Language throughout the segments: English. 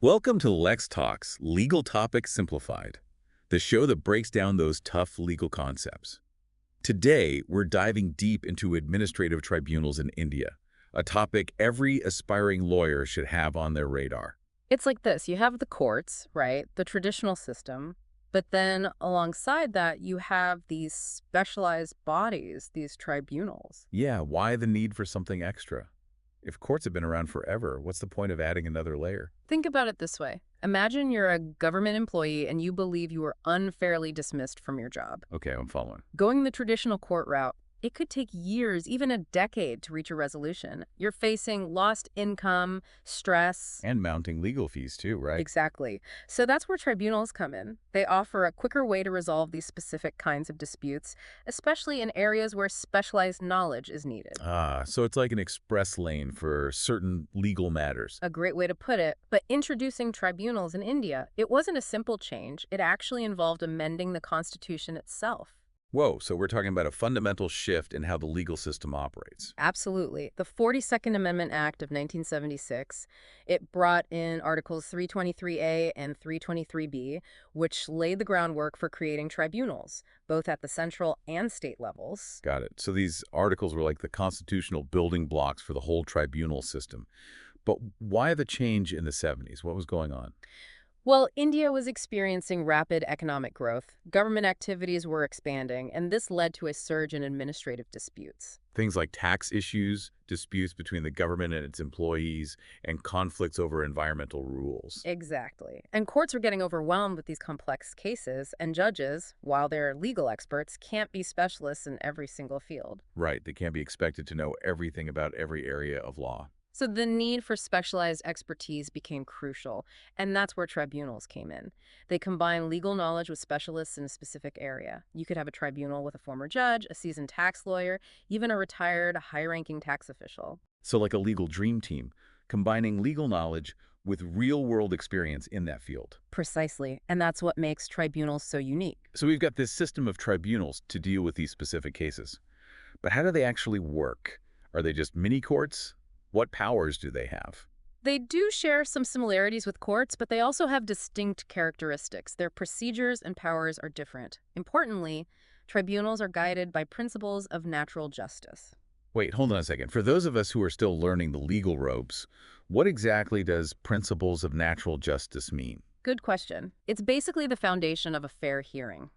Welcome to LexTalks, Legal Topics Simplified, the show that breaks down those tough legal concepts. Today, we're diving deep into administrative tribunals in India, a topic every aspiring lawyer should have on their radar. It's like this. You have the courts, right? The traditional system. But then alongside that, you have these specialized bodies, these tribunals. Yeah, why the need for something extra? If courts have been around forever, what's the point of adding another layer? Think about it this way. Imagine you're a government employee and you believe you were unfairly dismissed from your job. Okay, I'm following. Going the traditional court route, it could take years, even a decade, to reach a resolution. You're facing lost income, stress. And mounting legal fees too, right? Exactly. So that's where tribunals come in. They offer a quicker way to resolve these specific kinds of disputes, especially in areas where specialized knowledge is needed. So it's like an express lane for certain legal matters. A great way to put it. But introducing tribunals in India, it wasn't a simple change. It actually involved amending the constitution itself. Whoa, so we're talking about a fundamental shift in how the legal system operates. Absolutely. The 42nd Amendment Act of 1976, it brought in Articles 323A and 323B, which laid the groundwork for creating tribunals, both at the central and state levels. Got it. So these articles were like the constitutional building blocks for the whole tribunal system. But why the change in the 70s? What was going on? Well, India was experiencing rapid economic growth, government activities were expanding, and this led to a surge in administrative disputes. Things like tax issues, disputes between the government and its employees, and conflicts over environmental rules. Exactly. And courts were getting overwhelmed with these complex cases, and judges, while they're legal experts, can't be specialists in every single field. Right, they can't be expected to know everything about every area of law. So the need for specialized expertise became crucial, and that's where tribunals came in. They combine legal knowledge with specialists in a specific area. You could have a tribunal with a former judge, a seasoned tax lawyer, even a retired, high-ranking tax official. So like a legal dream team, combining legal knowledge with real-world experience in that field. Precisely, and that's what makes tribunals so unique. So we've got this system of tribunals to deal with these specific cases. But how do they actually work? Are they just mini-courts? What powers do they have? They do share some similarities with courts, but they also have distinct characteristics. Their procedures and powers are different. Importantly, tribunals are guided by principles of natural justice. Wait, hold on a second. For those of us who are still learning the legal ropes, what exactly does principles of natural justice mean? Good question. It's basically the foundation of a fair hearing.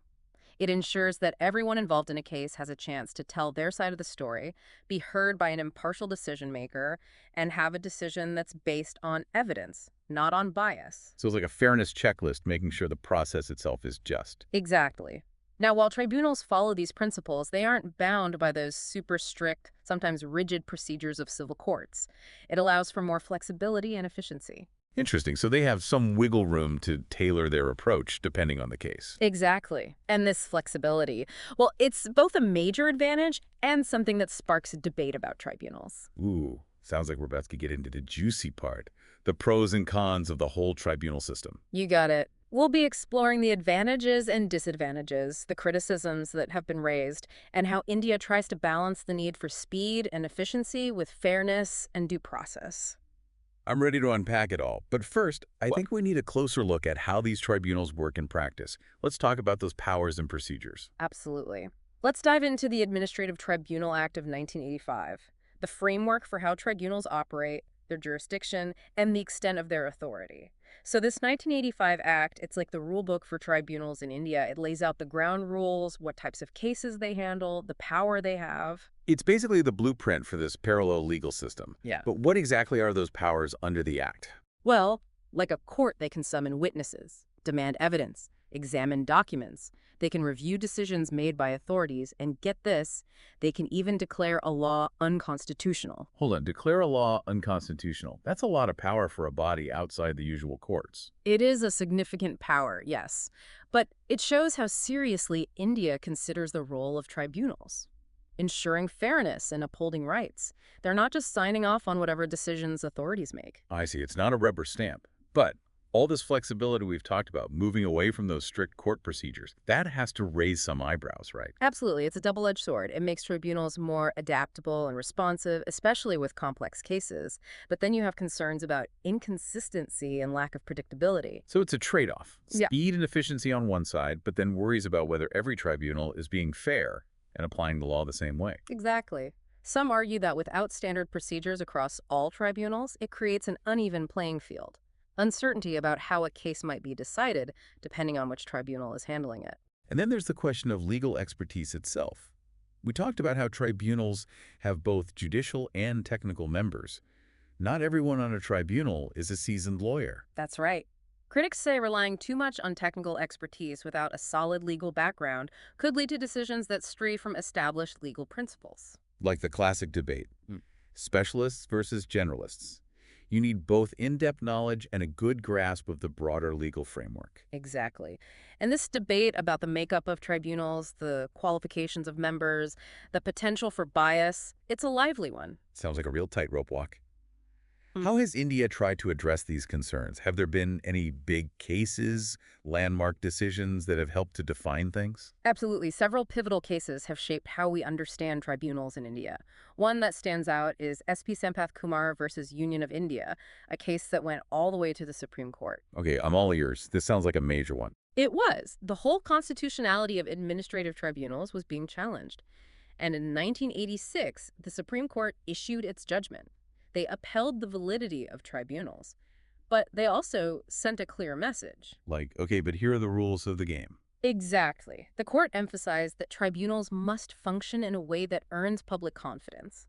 It ensures that everyone involved in a case has a chance to tell their side of the story, be heard by an impartial decision maker, and have a decision that's based on evidence, not on bias. So it's like a fairness checklist, making sure the process itself is just. Exactly. Now, while tribunals follow these principles, they aren't bound by those super strict, sometimes rigid procedures of civil courts. It allows for more flexibility and efficiency. Interesting. So they have some wiggle room to tailor their approach depending on the case. Exactly. And this flexibility, well, it's both a major advantage and something that sparks a debate about tribunals. Ooh, sounds like we're about to get into the juicy part, the pros and cons of the whole tribunal system. You got it. We'll be exploring the advantages and disadvantages, the criticisms that have been raised, and how India tries to balance the need for speed and efficiency with fairness and due process. I'm ready to unpack it all. But first, I think we need a closer look at how these tribunals work in practice. Let's talk about those powers and procedures. Absolutely. Let's dive into the Administrative Tribunal Act of 1985, the framework for how tribunals operate, their jurisdiction, and the extent of their authority. So this 1985 Act, it's like the rule book for tribunals in India. It lays out the ground rules, what types of cases they handle, the power they have. It's basically the blueprint for this parallel legal system. Yeah. But what exactly are those powers under the Act? Well, like a court, they can summon witnesses, demand evidence, examine documents. They can review decisions made by authorities, and get this, they can even declare a law unconstitutional. Hold on, declare a law unconstitutional. That's a lot of power for a body outside the usual courts. It is a significant power, yes, but it shows how seriously India considers the role of tribunals, ensuring fairness and upholding rights. They're not just signing off on whatever decisions authorities make. I see, it's not a rubber stamp. But All this flexibility we've talked about, moving away from those strict court procedures, that has to raise some eyebrows, right? Absolutely. It's a double-edged sword. It makes tribunals more adaptable and responsive, especially with complex cases. But then you have concerns about inconsistency and lack of predictability. So it's a trade-off. Yeah, Speed and efficiency on one side, but then worries about whether every tribunal is being fair and applying the law the same way. exactly. Some argue that without standard procedures across all tribunals, it creates an uneven playing field. Uncertainty about how a case might be decided, depending on which tribunal is handling it. And then there's the question of legal expertise itself. We talked about how tribunals have both judicial and technical members. Not everyone on a tribunal is a seasoned lawyer. That's right. Critics say relying too much on technical expertise without a solid legal background could lead to decisions that stray from established legal principles. Like the classic debate, specialists versus generalists. You need both in-depth knowledge and a good grasp of the broader legal framework. Exactly. And this debate about the makeup of tribunals, the qualifications of members, the potential for bias, it's a lively one. Sounds like a real tightrope walk. Hmm. How has India tried to address these concerns? Have there been any big cases, landmark decisions that have helped to define things? Absolutely. Several pivotal cases have shaped how we understand tribunals in India. One that stands out is SP Sampath Kumar versus Union of India, a case that went all the way to the Supreme Court. Okay, I'm all ears. This sounds like a major one. It was. The whole constitutionality of administrative tribunals was being challenged. And in 1986, the Supreme Court issued its judgment. They upheld the validity of tribunals, but they also sent a clear message. Like, okay, but here are the rules of the game. Exactly. The court emphasized that tribunals must function in a way that earns public confidence.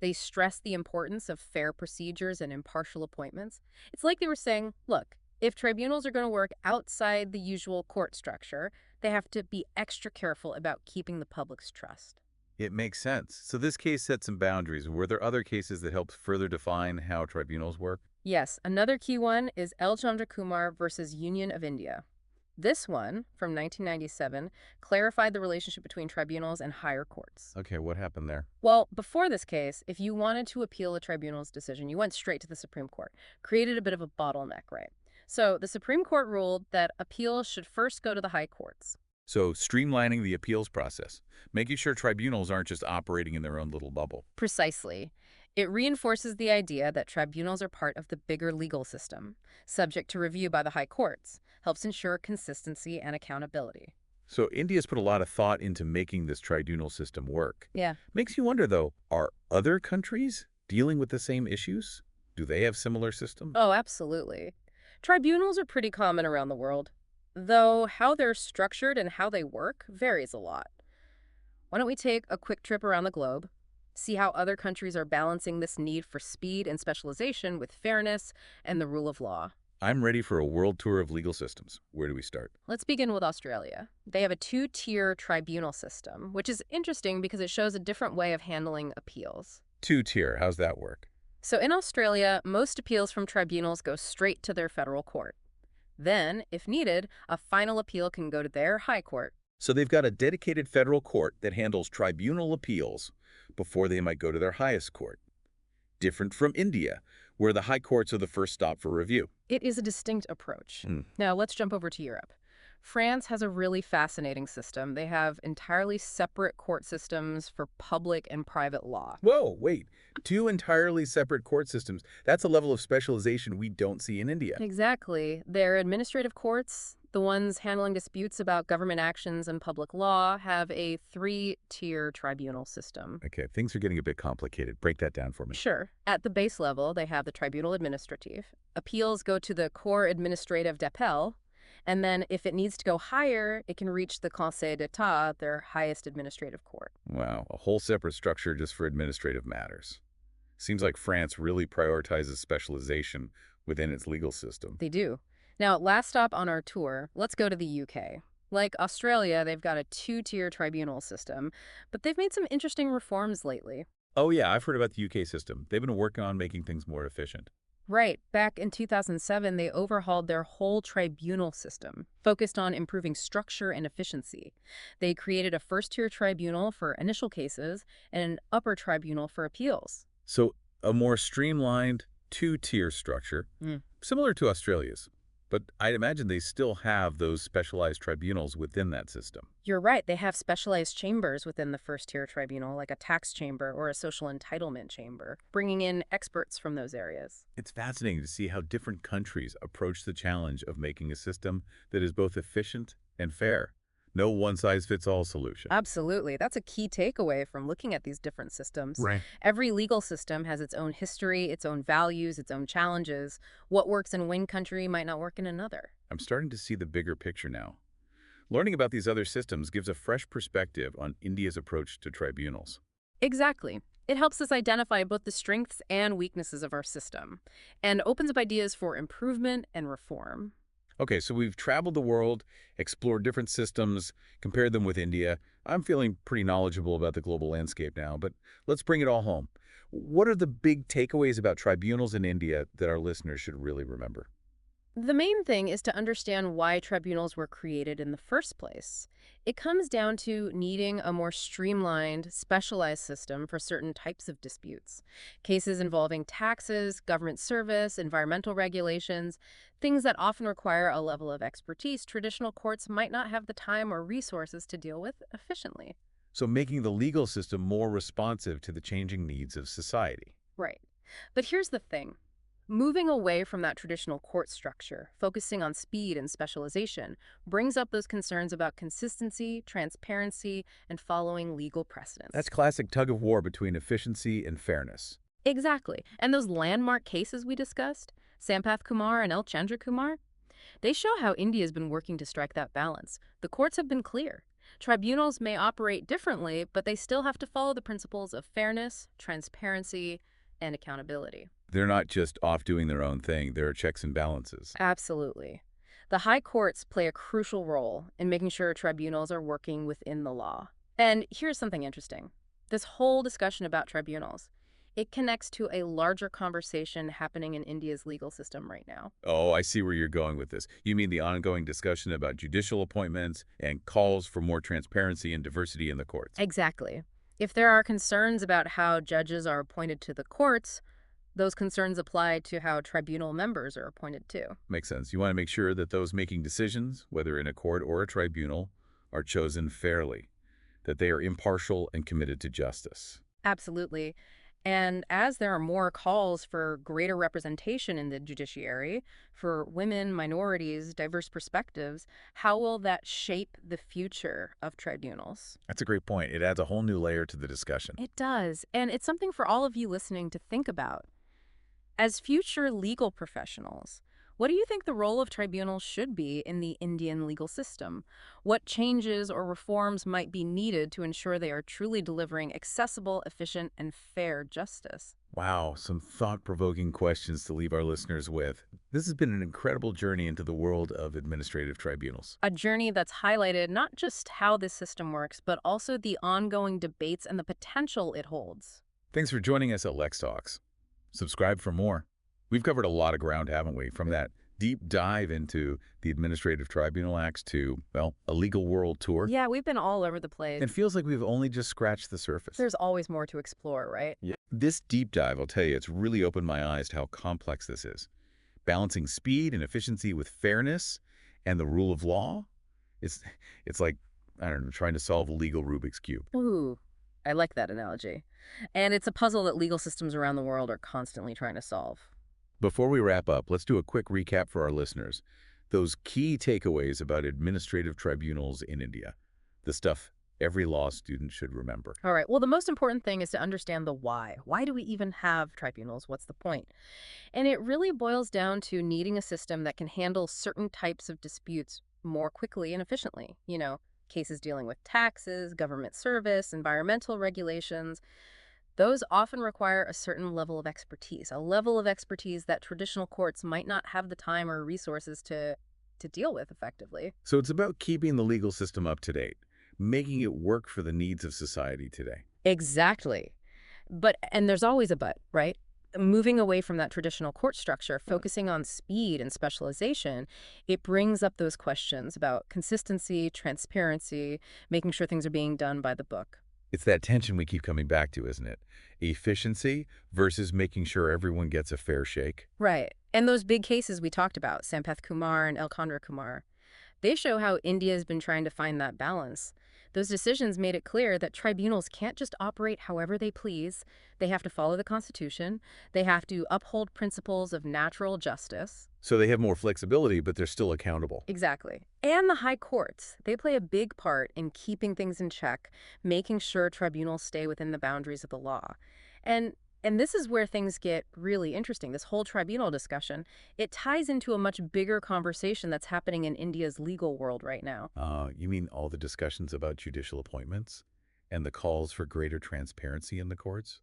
They stressed the importance of fair procedures and impartial appointments. It's like they were saying, look, if tribunals are going to work outside the usual court structure, they have to be extra careful about keeping the public's trust. It makes sense. So this case set some boundaries. Were there other cases that helped further define how tribunals work? Yes, another key one is L. Chandra Kumar versus Union of India. This one, from 1997, clarified the relationship between tribunals and higher courts. Okay, what happened there? Well, before this case, if you wanted to appeal a tribunal's decision, you went straight to the Supreme Court. Created a bit of a bottleneck, right? So the Supreme Court ruled that appeals should first go to the high courts. So streamlining the appeals process, making sure tribunals aren't just operating in their own little bubble. Precisely. It reinforces the idea that tribunals are part of the bigger legal system, subject to review by the high courts, helps ensure consistency and accountability. So India's put a lot of thought into making this tribunal system work. Yeah. Makes you wonder, though, are other countries dealing with the same issues? Do they have similar systems? Oh, absolutely. Tribunals are pretty common around the world, though how they're structured and how they work varies a lot. Why don't we take a quick trip around the globe, see how other countries are balancing this need for speed and specialization with fairness and the rule of law. I'm ready for a world tour of legal systems. Where do we start? Let's begin with Australia. They have a two-tier tribunal system, which is interesting because it shows a different way of handling appeals. Two-tier, how's that work? So in Australia, most appeals from tribunals go straight to their federal court. Then, if needed, a final appeal can go to their high court. So they've got a dedicated federal court that handles tribunal appeals before they might go to their highest court. Different from India, where the high courts are the first stop for review. It is a distinct approach. Now, let's jump over to Europe. France has a really fascinating system. They have entirely separate court systems for public and private law. Whoa, wait. Two entirely separate court systems. That's a level of specialization we don't see in India. Exactly. Their administrative courts, the ones handling disputes about government actions and public law, have a three-tier tribunal system. Okay, things are getting a bit complicated. Break that down for me. Sure. At the base level, they have the Tribunal Administrative. Appeals go to the Corps Administrative d'Appel, and then if it needs to go higher, it can reach the Conseil d'État, their highest administrative court. Wow, a whole separate structure just for administrative matters. Seems like France really prioritizes specialization within its legal system. They do. Now, last stop on our tour, let's go to the UK. Like Australia, they've got a two-tier tribunal system, but they've made some interesting reforms lately. Oh yeah, I've heard about the UK system. They've been working on making things more efficient. Right. Back in 2007, they overhauled their whole tribunal system, focused on improving structure and efficiency. They created a first-tier tribunal for initial cases and an upper tribunal for appeals. So a more streamlined two-tier structure, similar to Australia's. But I'd imagine they still have those specialized tribunals within that system. You're right, they have specialized chambers within the first-tier tribunal, like a tax chamber or a social entitlement chamber, bringing in experts from those areas. It's fascinating to see how different countries approach the challenge of making a system that is both efficient and fair. No one-size-fits-all solution. Absolutely. That's a key takeaway from looking at these different systems. Right. Every legal system has its own history, its own values, its own challenges. What works in one country might not work in another. I'm starting to see the bigger picture now. Learning about these other systems gives a fresh perspective on India's approach to tribunals. Exactly. It helps us identify both the strengths and weaknesses of our system and opens up ideas for improvement and reform. Okay, so we've traveled the world, explored different systems, compared them with India. I'm feeling pretty knowledgeable about the global landscape now, but let's bring it all home. What are the big takeaways about tribunals in India that our listeners should really remember? The main thing is to understand why tribunals were created in the first place. It comes down to needing a more streamlined, specialized system for certain types of disputes. Cases involving taxes, government service, environmental regulations, things that often require a level of expertise traditional courts might not have the time or resources to deal with efficiently. So making the legal system more responsive to the changing needs of society. Right. But here's the thing. Moving away from that traditional court structure, focusing on speed and specialization, brings up those concerns about consistency, transparency, and following legal precedents. That's classic tug-of-war between efficiency and fairness. Exactly. And those landmark cases we discussed, Sampath Kumar and L. Chandra Kumar, they show how India has been working to strike that balance. The courts have been clear. Tribunals may operate differently, but they still have to follow the principles of fairness, transparency, and accountability. They're not just off doing their own thing. There are checks and balances. Absolutely. The high courts play a crucial role in making sure tribunals are working within the law. And here's something interesting. This whole discussion about tribunals, it connects to a larger conversation happening in India's legal system right now. Oh, I see where you're going with this. You mean the ongoing discussion about judicial appointments and calls for more transparency and diversity in the courts. Exactly. If there are concerns about how judges are appointed to the courts, those concerns apply to how tribunal members are appointed too. Makes sense. You want to make sure that those making decisions, whether in a court or a tribunal, are chosen fairly, that they are impartial and committed to justice. Absolutely. And as there are more calls for greater representation in the judiciary, for women, minorities, diverse perspectives, how will that shape the future of tribunals? That's a great point. It adds a whole new layer to the discussion. It does. And it's something for all of you listening to think about. As future legal professionals, what do you think the role of tribunals should be in the Indian legal system? What changes or reforms might be needed to ensure they are truly delivering accessible, efficient, and fair justice? Wow, some thought-provoking questions to leave our listeners with. This has been an incredible journey into the world of administrative tribunals. A journey that's highlighted not just how this system works, but also the ongoing debates and the potential it holds. Thanks for joining us at LexTalks. Subscribe for more. We've covered a lot of ground, haven't we? From that deep dive into the Administrative Tribunal Acts to, well, a legal world tour. Yeah, we've been all over the place. It feels like we've only just scratched the surface. There's always more to explore, right? Yeah. This deep dive, I'll tell you, it's really opened my eyes to how complex this is. Balancing speed and efficiency with fairness and the rule of law, it's like, I don't know, trying to solve a legal Rubik's Cube. Ooh, I like that analogy. And it's a puzzle that legal systems around the world are constantly trying to solve. Before we wrap up, let's do a quick recap for our listeners. Those key takeaways about administrative tribunals in India. The stuff every law student should remember. All right. Well, the most important thing is to understand the why. Why do we even have tribunals? What's the point? And it really boils down to needing a system that can handle certain types of disputes more quickly and efficiently. You know, cases dealing with taxes, government service, environmental regulations. Those often require a certain level of expertise, a level of expertise that traditional courts might not have the time or resources to deal with effectively. So it's about keeping the legal system up to date, making it work for the needs of society today. Exactly. And there's always a but, right? Moving away from that traditional court structure, focusing on speed and specialization, it brings up those questions about consistency, transparency, making sure things are being done by the book. It's that tension we keep coming back to, isn't it? Efficiency versus making sure everyone gets a fair shake. Right. And those big cases we talked about, Sampath Kumar and Elkhandra Kumar, they show how India has been trying to find that balance. Those decisions made it clear that tribunals can't just operate however they please. They have to follow the Constitution. They have to uphold principles of natural justice. So they have more flexibility, but they're still accountable. Exactly. And the high courts, they play a big part in keeping things in check, making sure tribunals stay within the boundaries of the law. And and this is where things get really interesting. This whole tribunal discussion, it ties into a much bigger conversation that's happening in India's legal world right now. You mean all the discussions about judicial appointments and the calls for greater transparency in the courts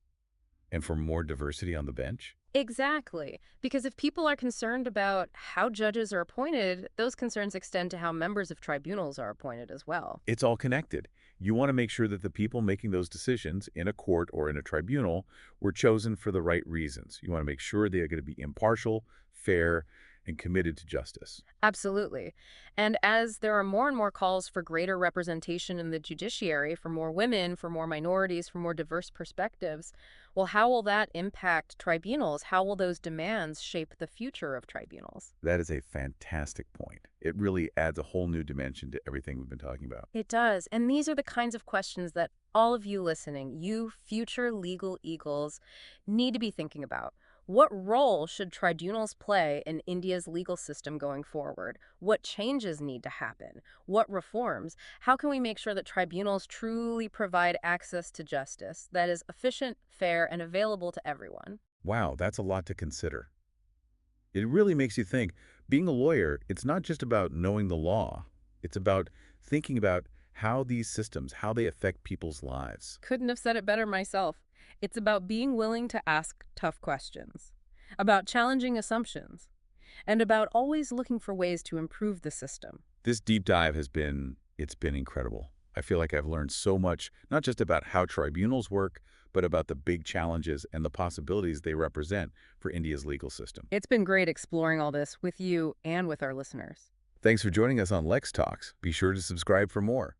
and for more diversity on the bench? Exactly. Because if people are concerned about how judges are appointed, those concerns extend to how members of tribunals are appointed as well. It's all connected. You want to make sure that the people making those decisions in a court or in a tribunal were chosen for the right reasons. You want to make sure they are going to be impartial, fair, and committed to justice. Absolutely. And as there are more and more calls for greater representation in the judiciary, for more women, for more minorities, for more diverse perspectives, well, how will that impact tribunals? How will those demands shape the future of tribunals? That is a fantastic point. It really adds a whole new dimension to everything we've been talking about. It does. And these are the kinds of questions that all of you listening, you future legal eagles, need to be thinking about. What role should tribunals play in India's legal system going forward? What changes need to happen? What reforms? How can we make sure that tribunals truly provide access to justice that is efficient, fair, and available to everyone? Wow, that's a lot to consider. It really makes you think. Being a lawyer, it's not just about knowing the law. It's about thinking about how these systems, how they affect people's lives. Couldn't have said it better myself. It's about being willing to ask tough questions, about challenging assumptions, and about always looking for ways to improve the system. This deep dive it's been incredible. I feel like I've learned so much, not just about how tribunals work, but about the big challenges and the possibilities they represent for India's legal system. It's been great exploring all this with you and with our listeners. Thanks for joining us on LexTalks. Be sure to subscribe for more.